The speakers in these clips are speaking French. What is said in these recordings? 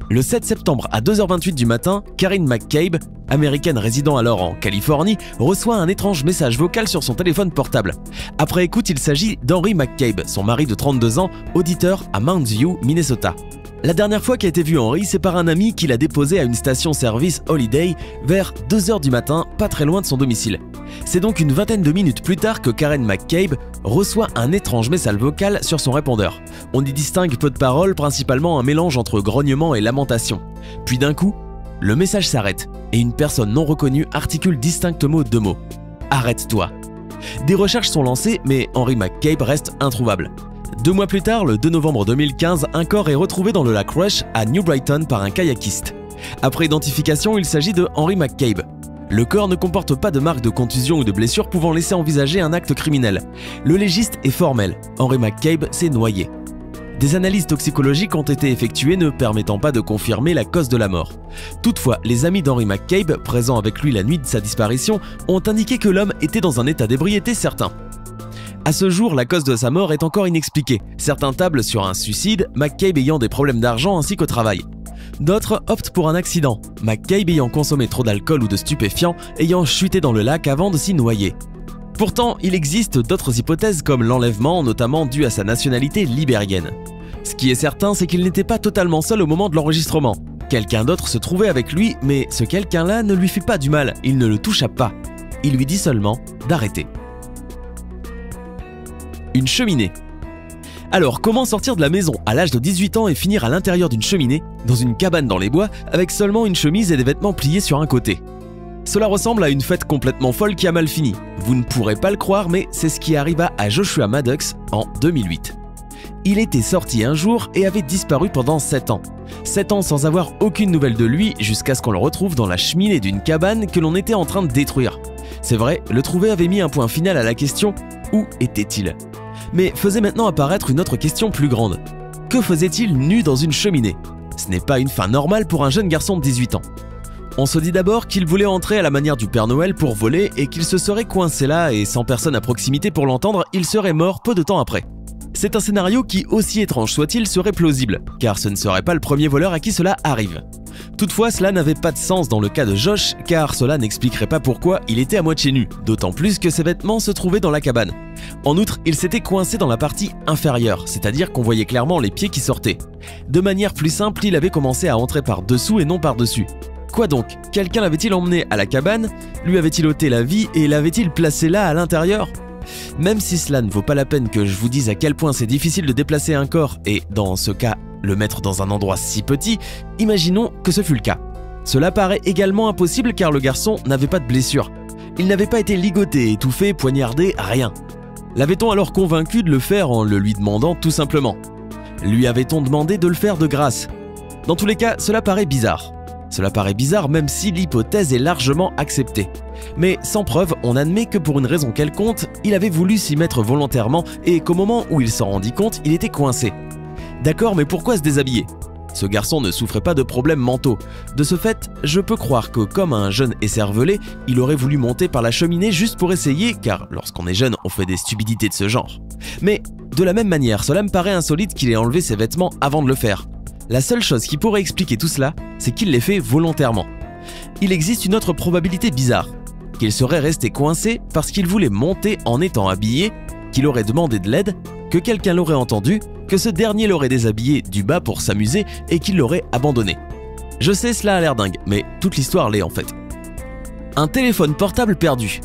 Le 7 septembre à 2h28 du matin, Karine McCabe, américaine résidant alors en Californie, reçoit un étrange message vocal sur son téléphone portable. Après écoute, il s'agit d'Henry McCabe, son mari de 32 ans, auditeur à Mount View, Minnesota. La dernière fois qu'a été vu Henry, c'est par un ami qui l'a déposé à une station-service Holiday vers 2h du matin, pas très loin de son domicile. C'est donc une vingtaine de minutes plus tard que Karen McCabe reçoit un étrange message vocal sur son répondeur. On y distingue peu de paroles, principalement un mélange entre grognement et lamentation. Puis d'un coup, le message s'arrête et une personne non reconnue articule distinctement deux mots. « Arrête-toi ». Des recherches sont lancées, mais Henry McCabe reste introuvable. 2 mois plus tard, le 2 novembre 2015, un corps est retrouvé dans le lac Rush à New Brighton par un kayakiste. Après identification, il s'agit de Henry McCabe. Le corps ne comporte pas de marques de contusion ou de blessures pouvant laisser envisager un acte criminel. Le légiste est formel, Henry McCabe s'est noyé. Des analyses toxicologiques ont été effectuées ne permettant pas de confirmer la cause de la mort. Toutefois, les amis d'Henry McCabe, présents avec lui la nuit de sa disparition, ont indiqué que l'homme était dans un état d'ébriété certain. À ce jour, la cause de sa mort est encore inexpliquée. Certains tablent sur un suicide, McCabe ayant des problèmes d'argent ainsi qu'au travail. D'autres optent pour un accident, McCabe ayant consommé trop d'alcool ou de stupéfiants, ayant chuté dans le lac avant de s'y noyer. Pourtant, il existe d'autres hypothèses comme l'enlèvement, notamment dû à sa nationalité libérienne. Ce qui est certain, c'est qu'il n'était pas totalement seul au moment de l'enregistrement. Quelqu'un d'autre se trouvait avec lui, mais ce quelqu'un-là ne lui fit pas du mal, il ne le toucha pas. Il lui dit seulement d'arrêter. Une cheminée. Alors, comment sortir de la maison à l'âge de 18 ans et finir à l'intérieur d'une cheminée, dans une cabane dans les bois, avec seulement une chemise et des vêtements pliés sur un côté? Cela ressemble à une fête complètement folle qui a mal fini. Vous ne pourrez pas le croire, mais c'est ce qui arriva à Joshua Maddox en 2008. Il était sorti un jour et avait disparu pendant 7 ans. 7 ans sans avoir aucune nouvelle de lui jusqu'à ce qu'on le retrouve dans la cheminée d'une cabane que l'on était en train de détruire. C'est vrai, le trouver avait mis un point final à la question « Où était-il » Mais faisait maintenant apparaître une autre question plus grande. Que faisait-il nu dans une cheminée? Ce n'est pas une fin normale pour un jeune garçon de 18 ans. On se dit d'abord qu'il voulait entrer à la manière du Père Noël pour voler et qu'il se serait coincé là et sans personne à proximité pour l'entendre, il serait mort peu de temps après. C'est un scénario qui, aussi étrange soit-il, serait plausible, car ce ne serait pas le premier voleur à qui cela arrive. Toutefois, cela n'avait pas de sens dans le cas de Josh, car cela n'expliquerait pas pourquoi il était à moitié nu, d'autant plus que ses vêtements se trouvaient dans la cabane. En outre, il s'était coincé dans la partie inférieure, c'est-à-dire qu'on voyait clairement les pieds qui sortaient. De manière plus simple, il avait commencé à entrer par dessous et non par dessus. Quoi donc? Quelqu'un l'avait-il emmené à la cabane? Lui avait-il ôté la vie et l'avait-il placé là à l'intérieur? Même si cela ne vaut pas la peine que je vous dise à quel point c'est difficile de déplacer un corps et, dans ce cas, le mettre dans un endroit si petit, imaginons que ce fut le cas. Cela paraît également impossible car le garçon n'avait pas de blessure. Il n'avait pas été ligoté, étouffé, poignardé, rien. L'avait-on alors convaincu de le faire en le lui demandant tout simplement? Lui avait-on demandé de le faire de grâce? Dans tous les cas, cela paraît bizarre. Cela paraît bizarre même si l'hypothèse est largement acceptée. Mais sans preuve, on admet que pour une raison quelconque, il avait voulu s'y mettre volontairement et qu'au moment où il s'en rendit compte, il était coincé. D'accord, mais pourquoi se déshabiller? Ce garçon ne souffrait pas de problèmes mentaux. De ce fait, je peux croire que comme un jeune écervelé, il aurait voulu monter par la cheminée juste pour essayer, car lorsqu'on est jeune, on fait des stupidités de ce genre. Mais de la même manière, cela me paraît insolite qu'il ait enlevé ses vêtements avant de le faire. La seule chose qui pourrait expliquer tout cela, c'est qu'il l'ait fait volontairement. Il existe une autre probabilité bizarre, qu'il serait resté coincé parce qu'il voulait monter en étant habillé, qu'il aurait demandé de l'aide, que quelqu'un l'aurait entendu, que ce dernier l'aurait déshabillé du bas pour s'amuser et qu'il l'aurait abandonné. Je sais, cela a l'air dingue, mais toute l'histoire l'est en fait. Un téléphone portable perdu.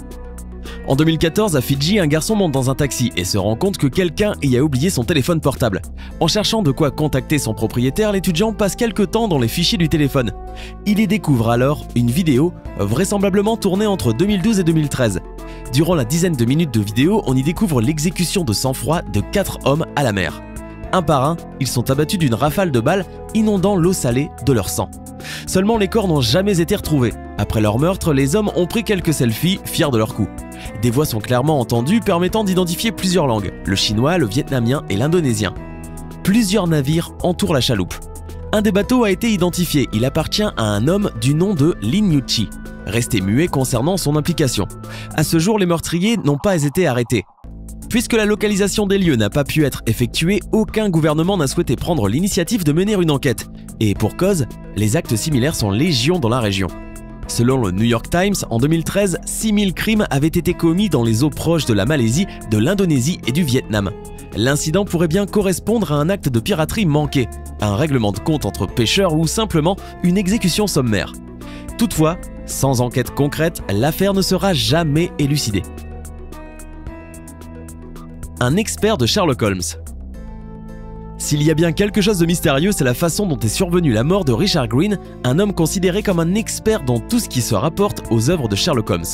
En 2014, à Fidji, un garçon monte dans un taxi et se rend compte que quelqu'un y a oublié son téléphone portable. En cherchant de quoi contacter son propriétaire, l'étudiant passe quelque temps dans les fichiers du téléphone. Il y découvre alors une vidéo, vraisemblablement tournée entre 2012 et 2013. Durant la dizaine de minutes de vidéo, on y découvre l'exécution de sang-froid de 4 hommes à la mer. Un par un, ils sont abattus d'une rafale de balles, inondant l'eau salée de leur sang. Seulement les corps n'ont jamais été retrouvés. Après leur meurtre, les hommes ont pris quelques selfies, fiers de leur coup. Des voix sont clairement entendues permettant d'identifier plusieurs langues, le chinois, le vietnamien et l'indonésien. Plusieurs navires entourent la chaloupe. Un des bateaux a été identifié, il appartient à un homme du nom de Lin Yuchi, resté muet concernant son implication. À ce jour, les meurtriers n'ont pas été arrêtés. Puisque la localisation des lieux n'a pas pu être effectuée, aucun gouvernement n'a souhaité prendre l'initiative de mener une enquête. Et pour cause, les actes similaires sont légion dans la région. Selon le New York Times, en 2013, 6000 crimes avaient été commis dans les eaux proches de la Malaisie, de l'Indonésie et du Vietnam. L'incident pourrait bien correspondre à un acte de piraterie manqué, un règlement de compte entre pêcheurs ou simplement une exécution sommaire. Toutefois, sans enquête concrète, l'affaire ne sera jamais élucidée. Un expert de Sherlock Holmes. S'il y a bien quelque chose de mystérieux, c'est la façon dont est survenue la mort de Richard Green, un homme considéré comme un expert dans tout ce qui se rapporte aux œuvres de Sherlock Holmes.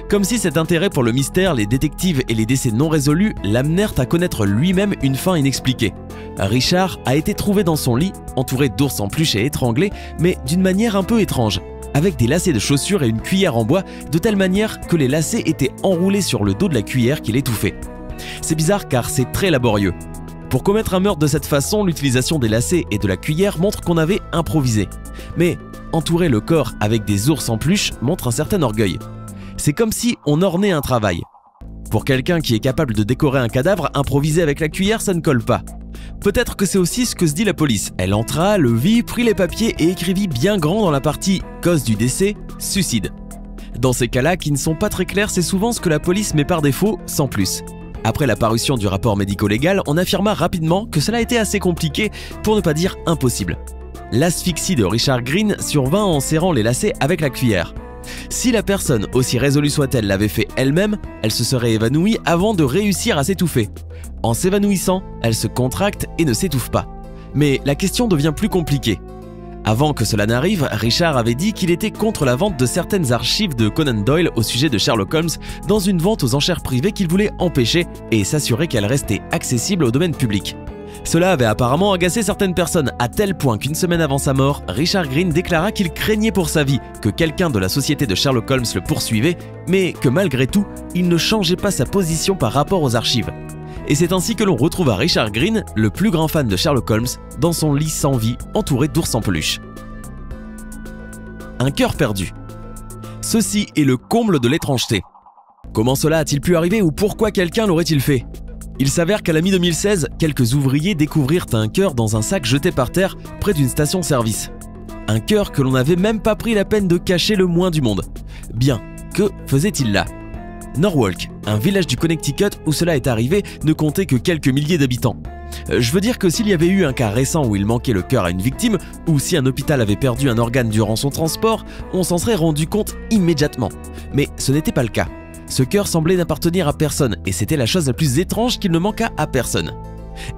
Comme si cet intérêt pour le mystère, les détectives et les décès non résolus l'amenèrent à connaître lui-même une fin inexpliquée. Richard a été trouvé dans son lit, entouré d'ours en peluche et étranglé, mais d'une manière un peu étrange, avec des lacets de chaussures et une cuillère en bois, de telle manière que les lacets étaient enroulés sur le dos de la cuillère qui l'étouffait. C'est bizarre car c'est très laborieux. Pour commettre un meurtre de cette façon, l'utilisation des lacets et de la cuillère montre qu'on avait improvisé. Mais entourer le corps avec des ours en peluche montre un certain orgueil. C'est comme si on ornait un travail. Pour quelqu'un qui est capable de décorer un cadavre, improviser avec la cuillère, ça ne colle pas. Peut-être que c'est aussi ce que se dit la police. Elle entra, le vit, prit les papiers et écrivit bien grand dans la partie « cause du décès, suicide ». Dans ces cas-là, qui ne sont pas très clairs, c'est souvent ce que la police met par défaut, sans plus. Après la parution du rapport médico-légal, on affirma rapidement que cela était assez compliqué, pour ne pas dire impossible. L'asphyxie de Richard Green survint en serrant les lacets avec la cuillère. Si la personne, aussi résolue soit-elle, l'avait fait elle-même, elle se serait évanouie avant de réussir à s'étouffer. En s'évanouissant, elle se contracte et ne s'étouffe pas. Mais la question devient plus compliquée. Avant que cela n'arrive, Richard avait dit qu'il était contre la vente de certaines archives de Conan Doyle au sujet de Sherlock Holmes dans une vente aux enchères privées qu'il voulait empêcher et s'assurer qu'elle restait accessible au domaine public. Cela avait apparemment agacé certaines personnes à tel point qu'une semaine avant sa mort, Richard Green déclara qu'il craignait pour sa vie, que quelqu'un de la société de Sherlock Holmes le poursuivait, mais que malgré tout, il ne changeait pas sa position par rapport aux archives. Et c'est ainsi que l'on retrouva Richard Green, le plus grand fan de Sherlock Holmes, dans son lit sans vie, entouré d'ours en peluche. Un cœur perdu. Ceci est le comble de l'étrangeté. Comment cela a-t-il pu arriver ou pourquoi quelqu'un l'aurait-il fait? Il s'avère qu'à la mi-2016, quelques ouvriers découvrirent un cœur dans un sac jeté par terre près d'une station-service. Un cœur que l'on n'avait même pas pris la peine de cacher le moins du monde. Bien, que faisait-il là? Norwalk, un village du Connecticut où cela est arrivé, ne comptait que quelques milliers d'habitants. Je veux dire que s'il y avait eu un cas récent où il manquait le cœur à une victime, ou si un hôpital avait perdu un organe durant son transport, on s'en serait rendu compte immédiatement. Mais ce n'était pas le cas. Ce cœur semblait n'appartenir à personne, et c'était la chose la plus étrange qu'il ne manqua à personne.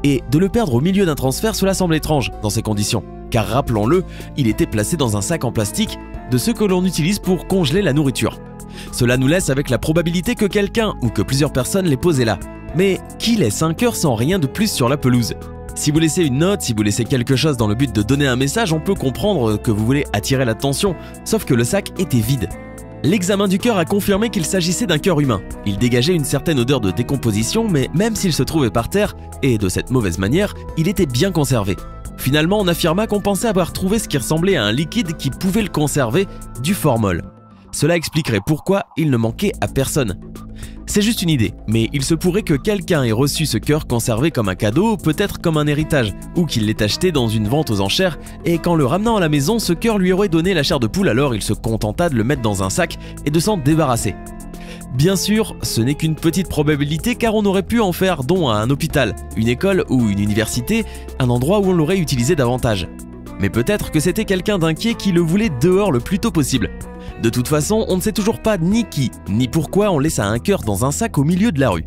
Et de le perdre au milieu d'un transfert, cela semble étrange dans ces conditions, car rappelons-le, il était placé dans un sac en plastique, de ceux que l'on utilise pour congeler la nourriture. Cela nous laisse avec la probabilité que quelqu'un ou que plusieurs personnes l'aient posé là. Mais qui laisse un cœur sans rien de plus sur la pelouse? Si vous laissez une note, si vous laissez quelque chose dans le but de donner un message, on peut comprendre que vous voulez attirer l'attention, sauf que le sac était vide. L'examen du cœur a confirmé qu'il s'agissait d'un cœur humain. Il dégageait une certaine odeur de décomposition, mais même s'il se trouvait par terre, et de cette mauvaise manière, il était bien conservé. Finalement, on affirma qu'on pensait avoir trouvé ce qui ressemblait à un liquide qui pouvait le conserver, du formol. Cela expliquerait pourquoi il ne manquait à personne. C'est juste une idée, mais il se pourrait que quelqu'un ait reçu ce cœur conservé comme un cadeau, peut-être comme un héritage, ou qu'il l'ait acheté dans une vente aux enchères, et qu'en le ramenant à la maison, ce cœur lui aurait donné la chair de poule, alors il se contenta de le mettre dans un sac et de s'en débarrasser. Bien sûr, ce n'est qu'une petite probabilité car on aurait pu en faire don à un hôpital, une école ou une université, un endroit où on l'aurait utilisé davantage. Mais peut-être que c'était quelqu'un d'inquiet qui le voulait dehors le plus tôt possible. De toute façon, on ne sait toujours pas ni qui, ni pourquoi on laissa un cœur dans un sac au milieu de la rue.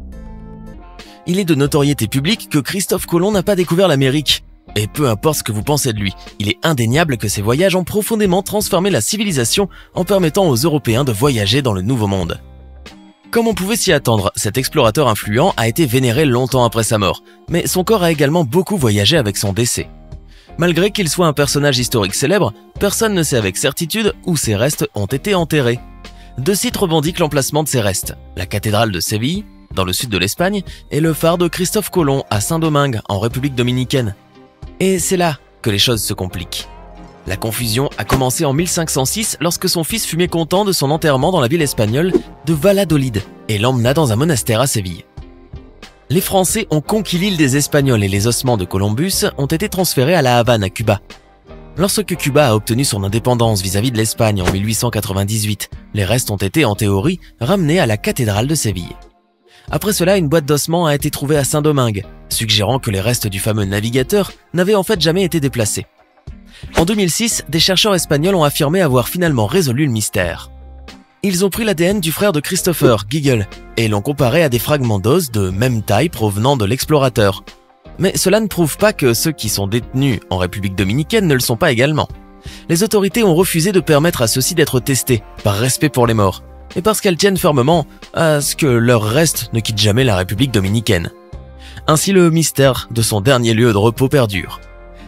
Il est de notoriété publique que Christophe Colomb n'a pas découvert l'Amérique. Et peu importe ce que vous pensez de lui, il est indéniable que ses voyages ont profondément transformé la civilisation en permettant aux Européens de voyager dans le Nouveau Monde. Comme on pouvait s'y attendre, cet explorateur influent a été vénéré longtemps après sa mort, mais son corps a également beaucoup voyagé avec son décès. Malgré qu'il soit un personnage historique célèbre, personne ne sait avec certitude où ses restes ont été enterrés. Deux sites revendiquent l'emplacement de ses restes, la cathédrale de Séville, dans le sud de l'Espagne, et le phare de Christophe Colomb à Saint-Domingue, en République dominicaine. Et c'est là que les choses se compliquent. La confusion a commencé en 1506 lorsque son fils fut mécontent de son enterrement dans la ville espagnole de Valladolid et l'emmena dans un monastère à Séville. Les Français ont conquis l'île des Espagnols et les ossements de Columbus ont été transférés à La Havane, à Cuba. Lorsque Cuba a obtenu son indépendance vis-à-vis de l'Espagne en 1898, les restes ont été, en théorie, ramenés à la cathédrale de Séville. Après cela, une boîte d'ossements a été trouvée à Saint-Domingue, suggérant que les restes du fameux navigateur n'avaient en fait jamais été déplacés. En 2006, des chercheurs espagnols ont affirmé avoir finalement résolu le mystère. Ils ont pris l'ADN du frère de Christopher, Giggle, et l'ont comparé à des fragments d'os de même taille provenant de l'explorateur. Mais cela ne prouve pas que ceux qui sont détenus en République dominicaine ne le sont pas également. Les autorités ont refusé de permettre à ceux-ci d'être testés, par respect pour les morts, et parce qu'elles tiennent fermement à ce que leurs restes ne quittent jamais la République dominicaine. Ainsi le mystère de son dernier lieu de repos perdure.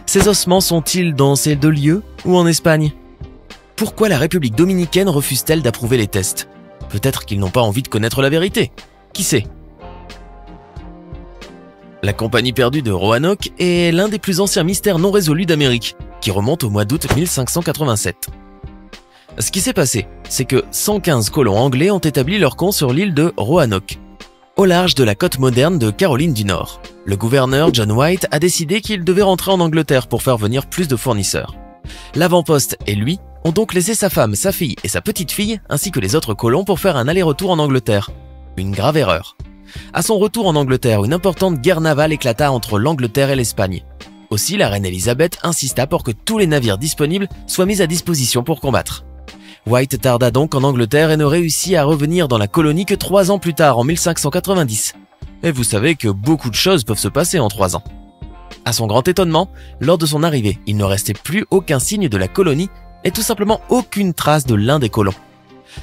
Ces ossements sont-ils dans ces deux lieux ou en Espagne? Pourquoi la République dominicaine refuse-t-elle d'approuver les tests? Peut-être qu'ils n'ont pas envie de connaître la vérité. Qui sait? La compagnie perdue de Roanoke est l'un des plus anciens mystères non résolus d'Amérique, qui remonte au mois d'août 1587. Ce qui s'est passé, c'est que 115 colons anglais ont établi leur camp sur l'île de Roanoke, au large de la côte moderne de Caroline du Nord. Le gouverneur John White a décidé qu'il devait rentrer en Angleterre pour faire venir plus de fournisseurs. L'avant-poste et lui ont donc laissé sa femme, sa fille et sa petite-fille, ainsi que les autres colons pour faire un aller-retour en Angleterre. Une grave erreur. À son retour en Angleterre, une importante guerre navale éclata entre l'Angleterre et l'Espagne. Aussi, la reine Elisabeth insista pour que tous les navires disponibles soient mis à disposition pour combattre. White tarda donc en Angleterre et ne réussit à revenir dans la colonie que 3 ans plus tard, en 1590. Et vous savez que beaucoup de choses peuvent se passer en 3 ans. À son grand étonnement, lors de son arrivée, il ne restait plus aucun signe de la colonie et tout simplement aucune trace de l'un des colons.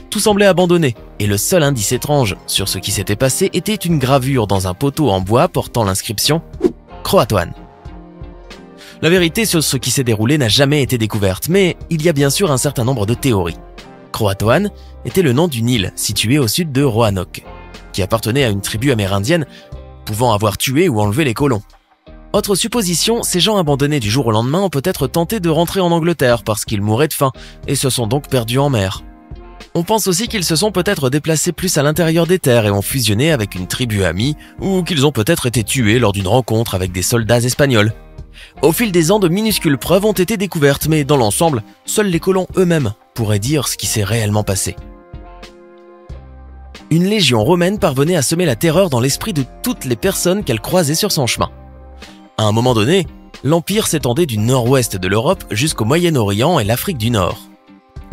Tout semblait abandonné, et le seul indice étrange sur ce qui s'était passé était une gravure dans un poteau en bois portant l'inscription « Croatoan ». La vérité sur ce qui s'est déroulé n'a jamais été découverte, mais il y a bien sûr un certain nombre de théories. Croatoan était le nom d'une île située au sud de Roanoke, qui appartenait à une tribu amérindienne pouvant avoir tué ou enlevé les colons. Autre supposition, ces gens abandonnés du jour au lendemain ont peut-être tenté de rentrer en Angleterre parce qu'ils mouraient de faim et se sont donc perdus en mer. On pense aussi qu'ils se sont peut-être déplacés plus à l'intérieur des terres et ont fusionné avec une tribu amie, ou qu'ils ont peut-être été tués lors d'une rencontre avec des soldats espagnols. Au fil des ans, de minuscules preuves ont été découvertes, mais dans l'ensemble, seuls les colons eux-mêmes pourraient dire ce qui s'est réellement passé. Une légion romaine parvenait à semer la terreur dans l'esprit de toutes les personnes qu'elle croisait sur son chemin. À un moment donné, l'Empire s'étendait du nord-ouest de l'Europe jusqu'au Moyen-Orient et l'Afrique du Nord.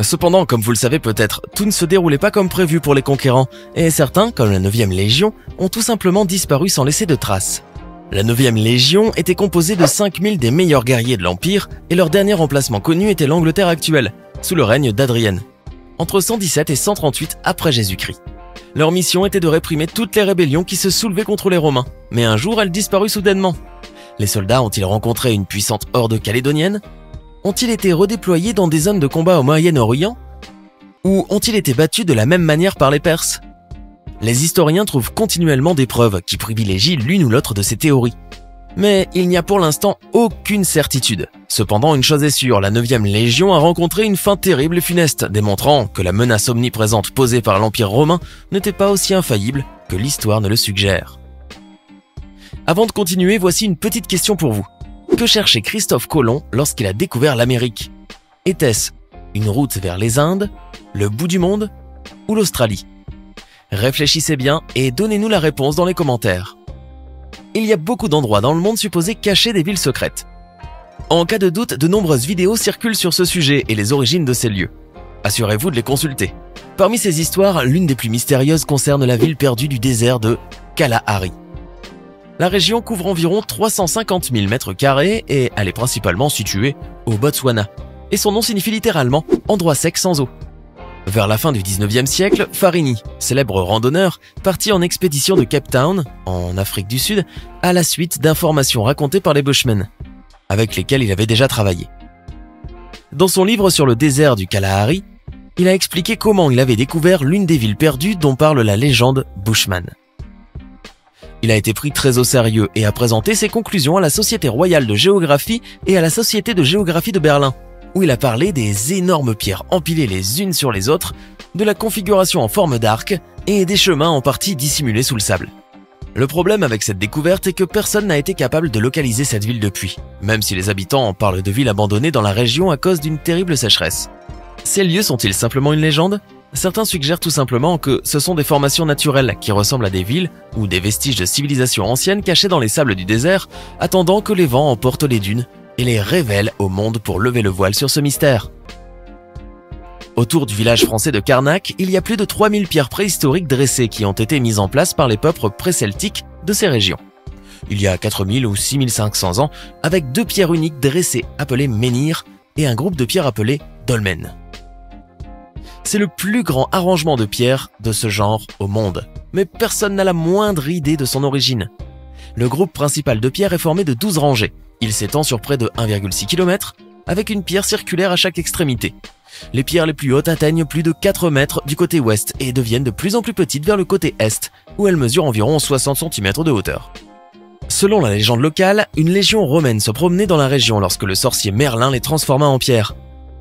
Cependant, comme vous le savez peut-être, tout ne se déroulait pas comme prévu pour les conquérants, et certains, comme la 9e Légion, ont tout simplement disparu sans laisser de traces. La 9e Légion était composée de 5000 des meilleurs guerriers de l'Empire, et leur dernier emplacement connu était l'Angleterre actuelle, sous le règne d'Adrienne, entre 117 et 138 après Jésus-Christ. Leur mission était de réprimer toutes les rébellions qui se soulevaient contre les Romains, mais un jour elles disparurent soudainement. Les soldats ont-ils rencontré une puissante horde calédonienne? Ont-ils été redéployés dans des zones de combat au Moyen-Orient? Ou ont-ils été battus de la même manière par les Perses? Les historiens trouvent continuellement des preuves qui privilégient l'une ou l'autre de ces théories. Mais il n'y a pour l'instant aucune certitude. Cependant, une chose est sûre, la 9e Légion a rencontré une fin terrible et funeste, démontrant que la menace omniprésente posée par l'Empire romain n'était pas aussi infaillible que l'histoire ne le suggère. Avant de continuer, voici une petite question pour vous. Que cherchait Christophe Colomb lorsqu'il a découvert l'Amérique? Était-ce une route vers les Indes, le bout du monde ou l'Australie? Réfléchissez bien et donnez-nous la réponse dans les commentaires. Il y a beaucoup d'endroits dans le monde supposés cacher des villes secrètes. En cas de doute, de nombreuses vidéos circulent sur ce sujet et les origines de ces lieux. Assurez-vous de les consulter. Parmi ces histoires, l'une des plus mystérieuses concerne la ville perdue du désert de Kalahari. La région couvre environ 350 000 m² et elle est principalement située au Botswana. Et son nom signifie littéralement « endroit sec sans eau ». Vers la fin du 19e siècle, Farini, célèbre randonneur, partit en expédition de Cape Town, en Afrique du Sud, à la suite d'informations racontées par les Bushmen, avec lesquels il avait déjà travaillé. Dans son livre sur le désert du Kalahari, il a expliqué comment il avait découvert l'une des villes perdues dont parle la légende Bushman. Il a été pris très au sérieux et a présenté ses conclusions à la Société royale de géographie et à la Société de géographie de Berlin, où il a parlé des énormes pierres empilées les unes sur les autres, de la configuration en forme d'arc et des chemins en partie dissimulés sous le sable. Le problème avec cette découverte est que personne n'a été capable de localiser cette ville depuis, même si les habitants en parlent de villes abandonnées dans la région à cause d'une terrible sécheresse. Ces lieux sont-ils simplement une légende? Certains suggèrent tout simplement que ce sont des formations naturelles qui ressemblent à des villes ou des vestiges de civilisations anciennes cachées dans les sables du désert, attendant que les vents emportent les dunes et les révèlent au monde pour lever le voile sur ce mystère. Autour du village français de Carnac, il y a plus de 3000 pierres préhistoriques dressées qui ont été mises en place par les peuples pré-celtiques de ces régions. Il y a 4000 ou 6500 ans, avec 2 pierres uniques dressées appelées menhirs et un groupe de pierres appelées dolmens. C'est le plus grand arrangement de pierres de ce genre au monde, mais personne n'a la moindre idée de son origine. Le groupe principal de pierres est formé de 12 rangées. Il s'étend sur près de 1,6 km, avec une pierre circulaire à chaque extrémité. Les pierres les plus hautes atteignent plus de 4 mètres du côté ouest et deviennent de plus en plus petites vers le côté est, où elles mesurent environ 60 cm de hauteur. Selon la légende locale, une légion romaine se promenait dans la région lorsque le sorcier Merlin les transforma en pierre.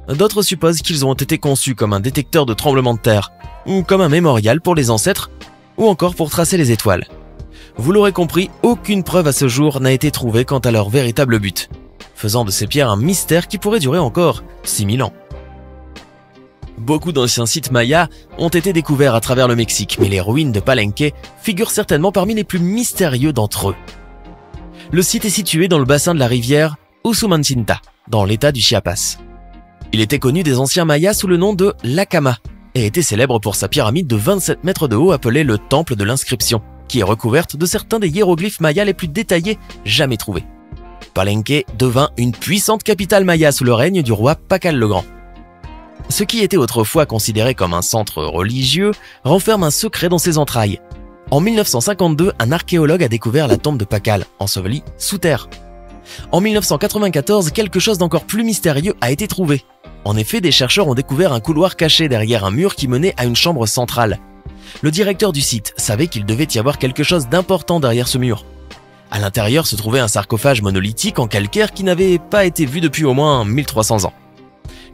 D'autres supposent qu'ils ont été conçus comme un détecteur de tremblements de terre, ou comme un mémorial pour les ancêtres, ou encore pour tracer les étoiles. Vous l'aurez compris, aucune preuve à ce jour n'a été trouvée quant à leur véritable but, faisant de ces pierres un mystère qui pourrait durer encore 6000 ans. Beaucoup d'anciens sites mayas ont été découverts à travers le Mexique, mais les ruines de Palenque figurent certainement parmi les plus mystérieux d'entre eux. Le site est situé dans le bassin de la rivière Usumacinta, dans l'état du Chiapas. Il était connu des anciens mayas sous le nom de Lacama et était célèbre pour sa pyramide de 27 mètres de haut appelée le Temple de l'Inscription, qui est recouverte de certains des hiéroglyphes mayas les plus détaillés jamais trouvés. Palenque devint une puissante capitale maya sous le règne du roi Pacal le Grand. Ce qui était autrefois considéré comme un centre religieux renferme un secret dans ses entrailles. En 1952, un archéologue a découvert la tombe de Pacal, ensevelie sous terre. En 1994, quelque chose d'encore plus mystérieux a été trouvé. En effet, des chercheurs ont découvert un couloir caché derrière un mur qui menait à une chambre centrale. Le directeur du site savait qu'il devait y avoir quelque chose d'important derrière ce mur. À l'intérieur se trouvait un sarcophage monolithique en calcaire qui n'avait pas été vu depuis au moins 1300 ans.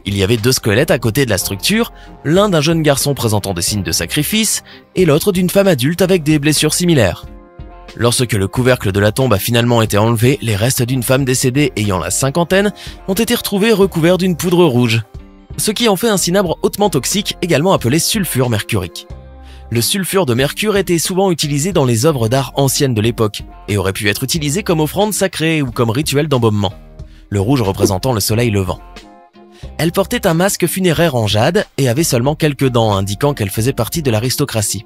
Il y avait 2 squelettes à côté de la structure, l'un d'un jeune garçon présentant des signes de sacrifice et l'autre d'une femme adulte avec des blessures similaires. Lorsque le couvercle de la tombe a finalement été enlevé, les restes d'une femme décédée ayant la cinquantaine ont été retrouvés recouverts d'une poudre rouge, ce qui en fait un cinabre hautement toxique, également appelé sulfure mercurique. Le sulfure de mercure était souvent utilisé dans les œuvres d'art anciennes de l'époque et aurait pu être utilisé comme offrande sacrée ou comme rituel d'embaumement, le rouge représentant le soleil levant. Elle portait un masque funéraire en jade et avait seulement quelques dents, indiquant qu'elle faisait partie de l'aristocratie.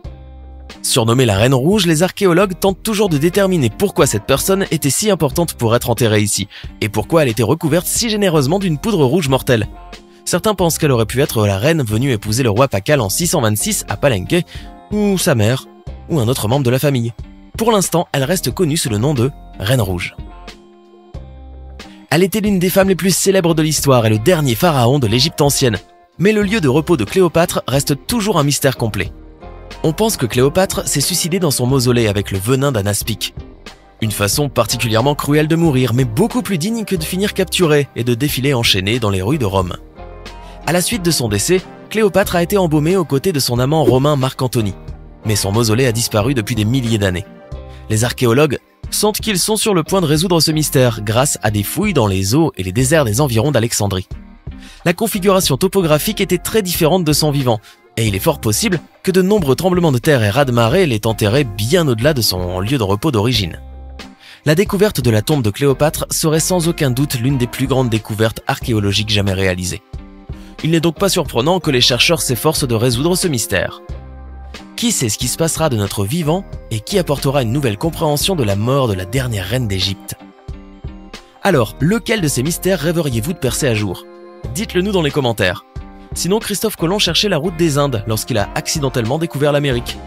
Surnommée la Reine Rouge, les archéologues tentent toujours de déterminer pourquoi cette personne était si importante pour être enterrée ici, et pourquoi elle était recouverte si généreusement d'une poudre rouge mortelle. Certains pensent qu'elle aurait pu être la reine venue épouser le roi Pacal en 626 à Palenque, ou sa mère, ou un autre membre de la famille. Pour l'instant, elle reste connue sous le nom de Reine Rouge. Elle était l'une des femmes les plus célèbres de l'histoire et le dernier pharaon de l'Égypte ancienne. Mais le lieu de repos de Cléopâtre reste toujours un mystère complet. On pense que Cléopâtre s'est suicidée dans son mausolée avec le venin d'un aspic. Une façon particulièrement cruelle de mourir, mais beaucoup plus digne que de finir capturée et de défiler enchaînée dans les rues de Rome. À la suite de son décès, Cléopâtre a été embaumée aux côtés de son amant romain Marc Antony. Mais son mausolée a disparu depuis des milliers d'années. Les archéologues sentent qu'ils sont sur le point de résoudre ce mystère grâce à des fouilles dans les eaux et les déserts des environs d'Alexandrie. La configuration topographique était très différente de son vivant, et il est fort possible que de nombreux tremblements de terre et raz-de-marée l'aient enterré bien au-delà de son lieu de repos d'origine. La découverte de la tombe de Cléopâtre serait sans aucun doute l'une des plus grandes découvertes archéologiques jamais réalisées. Il n'est donc pas surprenant que les chercheurs s'efforcent de résoudre ce mystère. Qui sait ce qui se passera de notre vivant et qui apportera une nouvelle compréhension de la mort de la dernière reine d'Égypte? Alors, lequel de ces mystères rêveriez-vous de percer à jour? Dites-le nous dans les commentaires. Sinon, Christophe Colomb cherchait la route des Indes lorsqu'il a accidentellement découvert l'Amérique.